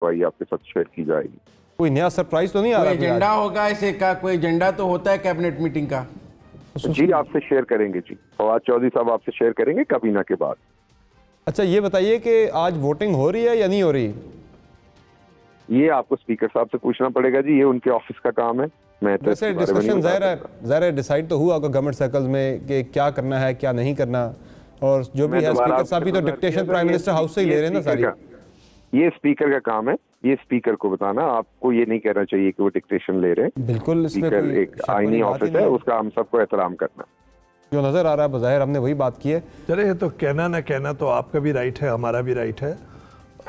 कार्रवाई आपके साथ शेयर की जाएगी। कोई नया सरप्राइज तो नहीं आ रहा? एजेंडा होगा इसे का? कोई एजेंडा तो होता है कैबिनेट मीटिंग का? जी आपसे शेयर करेंगे जी, फवाद चौधरी साहब आपसे शेयर करेंगे काबीना के बाद। अच्छा ये बताइए कि आज वोटिंग हो रही है या नहीं हो रही? ये आपको स्पीकर साहब से पूछना पड़ेगा जी, ये उनके ऑफिस का काम है। मैं तो वैसे डिस्कशन ज़ाहिर है डिसाइड तो हुआ होगा गवर्नमेंट सर्कल्स में कि क्या करना है क्या नहीं करना, और जो भी है स्पीकर साहब भी तो डिक्टेशन प्राइम मिनिस्टर हाउस से ही ले रहे हैं ना सारी। ये स्पीकर का काम है, ये स्पीकर को बताना, आपको ये नहीं कहना चाहिए कि वो डिक्टेशन ले रहे हैं। बिल्कुल, इसमें स्पीकर एक आईनी ऑफिस है, उसका हम सबको एहतराम करना। जो नजर आ रहा है बज़ाहिर हमने वही बात की है। चले ये तो कहना ना कहना तो आपका भी राइट है, हमारा भी राइट है।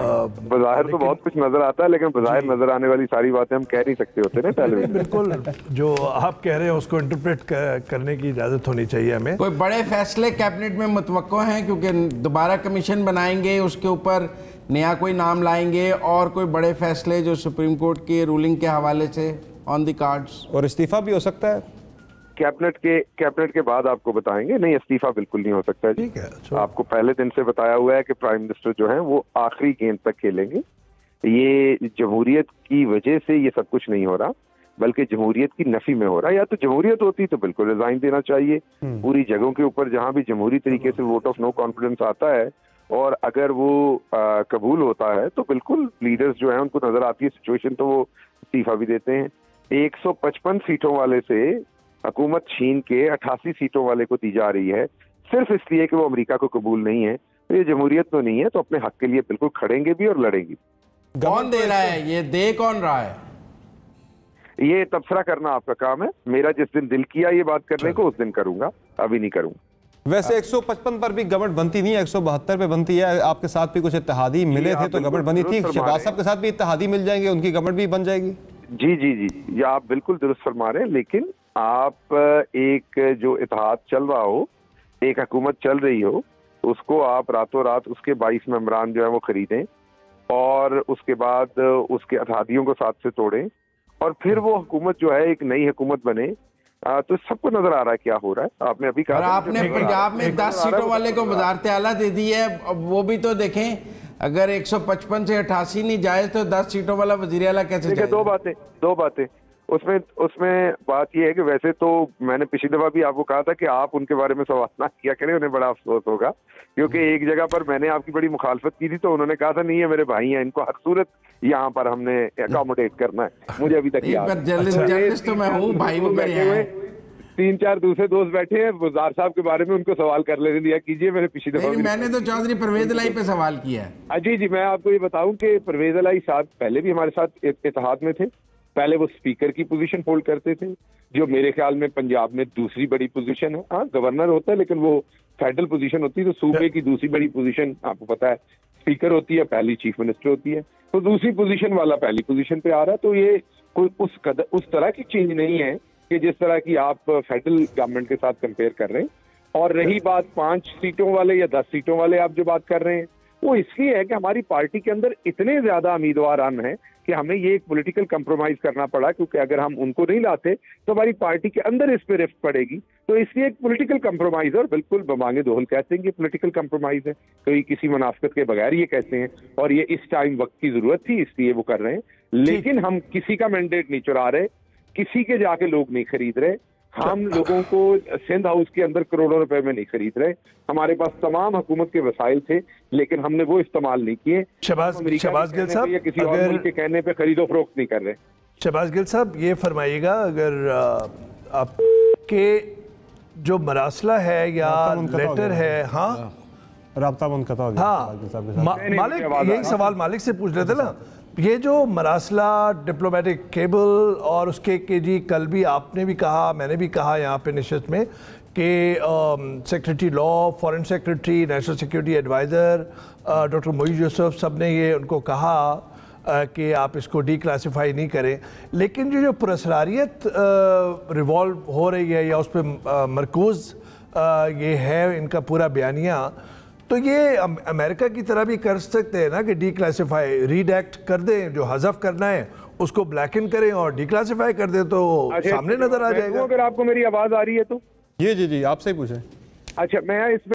बज़ाहिर तो बहुत कुछ नजर आता है, लेकिन बज़ाहिर नजर आने वाली सारी बातें हम कह नहीं सकते होते ना टेलीविजन। बिल्कुल, जो आप कह रहे हैं उसको इंटरप्रेट करने की इजाजत होनी चाहिए हमें। कोई बड़े फैसले कैबिनेट में मुतवक्को हैं, क्योंकि दोबारा कमीशन बनाएंगे, उसके ऊपर नया कोई नाम लाएंगे, और कोई बड़े फैसले जो सुप्रीम कोर्ट की रूलिंग के हवाले से ऑन द कार्ड्स? और इस्तीफा भी हो सकता है कैबिनेट के बाद आपको बताएंगे। नहीं, इस्तीफा बिल्कुल नहीं हो सकता जी। ठीक है, आपको पहले दिन से बताया हुआ है कि प्राइम मिनिस्टर जो है वो आखिरी गेंद तक खेलेंगे। ये जमहूरियत की वजह से ये सब कुछ नहीं हो रहा, बल्कि जमहूरियत की नफी में हो रहा है। या तो जमहूरियत होती तो बिल्कुल रिजाइन देना चाहिए। पूरी जगहों के ऊपर जहां भी जमहूरी तरीके से वोट ऑफ नो कॉन्फिडेंस आता है, और अगर वो कबूल होता है तो बिल्कुल लीडर्स जो है उनको नजर आती है सिचुएशन तो वो इस्तीफा भी देते हैं। 155 सीटों वाले से हुकूमत छीन के 88 सीटों वाले को दी जा रही है, सिर्फ इसलिए कि वो अमेरिका को कबूल नहीं है। तो ये जमहूरियत तो नहीं है, तो अपने हक के लिए बिल्कुल खड़ेंगे भी और लड़ेंगे। कौन दे रहा है ये? दे कौन रहा है? ये तबसरा करना आपका काम है। मेरा जिस दिन दिल किया ये बात करने को उस दिन करूंगा, अभी नहीं करूंगा। वैसे 155 पर भी गवर्नमेंट बनती नहीं है, 172 पे बनती है। आपके साथ भी कुछ इत्तेहादी मिले थे तो गवर्नमेंट बनी थी। शहबाज साहब के साथ भी इत्तेहादी मिल जाएंगे, उनकी गवर्नमेंट भी बन जाएगी। जी जी जी, ये आप बिल्कुल दुरुस्त फरमा रहे हैं। लेकिन आप एक जो इत्तेहाद चल रहा हो, एक हुकूमत चल रही हो, उसको आप रातों रात उसके 22 मेंबरान जो है वो खरीदें और उसके बाद उसके इत्तेहादियों को साथ से तोड़ें, और फिर वो हुकूमत जो है एक नई हुकूमत बने, तो सबको नजर आ रहा है क्या हो रहा है। आपने अभी कहा आपने पंजाब में 10 सीटों वाले को वजारत आला दे दी है, वो भी तो देखें। अगर 155 से 88 नहीं जाए तो 10 सीटों वाला वजीर आला कैसे जाए? दो बातें उसमें बात यह है कि वैसे तो मैंने पिछली दफा भी आपको कहा था कि आप उनके बारे में सवाल ना किया करें, उन्हें बड़ा अफसोस होगा, क्योंकि एक जगह पर मैंने आपकी बड़ी मुखालफत की थी तो उन्होंने कहा था नहीं है मेरे भाई हैं, इनको हर सूरत यहाँ पर हमने अकोमोडेट करना है। मुझे अभी तक याद जर्नलिस्ट तो मैं हूँ, भाई वो बैठे हुए 3-4 दूसरे दोस्त बैठे हैं, वज़ार साहब के बारे में उनको सवाल कर लेने दिया कीजिए। मैंने पिछली दफा मैंने तो चौधरी परवेज अलाई पे सवाल किया है। जी, मैं आपको ये बताऊं कि परवेज अलाई साहब पहले भी हमारे साथ इत्तेहाद में थे। पहले वो स्पीकर की पोजीशन होल्ड करते थे, जो मेरे ख्याल में पंजाब में दूसरी बड़ी पोजीशन है। हाँ, गवर्नर होता है लेकिन वो फेडरल पोजीशन होती है, तो सूबे की दूसरी बड़ी पोजीशन आपको पता है स्पीकर होती है, पहली चीफ मिनिस्टर होती है। तो दूसरी पोजीशन वाला पहली पोजीशन पे आ रहा है, तो ये कोई उस तरह की चीज नहीं है कि जिस तरह की आप फेडरल गवर्नमेंट के साथ कंपेयर कर रहे हैं। और रही बात 5 सीटों वाले या 10 सीटों वाले आप जो बात कर रहे हैं, वो इसलिए है कि हमारी पार्टी के अंदर इतने ज्यादा उम्मीदवार हैं कि हमें ये एक पॉलिटिकल कंप्रोमाइज करना पड़ा, क्योंकि अगर हम उनको नहीं लाते तो हमारी पार्टी के अंदर इस पे रिफ्ट पड़ेगी। तो इसलिए एक पॉलिटिकल कंप्रोमाइज, और बिल्कुल बमांगे दोहल कहते हैं कि पॉलिटिकल कंप्रोमाइज है, कोई किसी मुनाफिकत के बगैर ये कहते हैं, और ये इस टाइम वक्त की जरूरत थी इसलिए वो कर रहे हैं। लेकिन हम किसी का मैंडेट नहीं चुरा रहे, किसी के जाके लोग नहीं खरीद रहे। हम लोगों को सिंध हाउस के अंदर करोड़ों रुपए में नहीं खरीद रहे। हमारे पास तमाम हुकूमत के वसाइल थे, लेकिन हमने वो इस्तेमाल नहीं किए। शहबाज गिल साहब, या किसी और मुल्क के कहने पे खरीदो फरोख्त नहीं कर रहे। शहबाज गिल साहब, ये फरमाइएगा, अगर आपके जो मरासला है या लेटर है, हाँ राब्ता मुनक़ता हो गया। हाँ, मालिक यही सवाल मालिक से पूछ रहे थे ना, ये जो मरासला डिप्लोमेटिक केबल और उसके के जी कल भी आपने भी कहा, मैंने भी कहा यहाँ पे निश्चित में कि secretary law, foreign secretary, national security adviser doctor Moeed Yusuf सब ने ये उनको कहा कि आप इसको डीक्लासिफाई नहीं करें। लेकिन जो पुरस्कारियत रिवॉल्व हो रही है या उस पर मरकूज़ ये है इनका पूरा बयानिया, तो ये अमेरिका की तरह भी कर सकते हैं ना कि डीक्लासिफाई, रीडैक्ट कर दें, जो हज़फ करना है उसको ब्लैक इन करें और डीक्लासिफाई कर दें तो सामने नजर आ जाएगा। अगर आपको मेरी आवाज़ आ रही है तो जी आपसे ही पूछें। अच्छा, मैं इस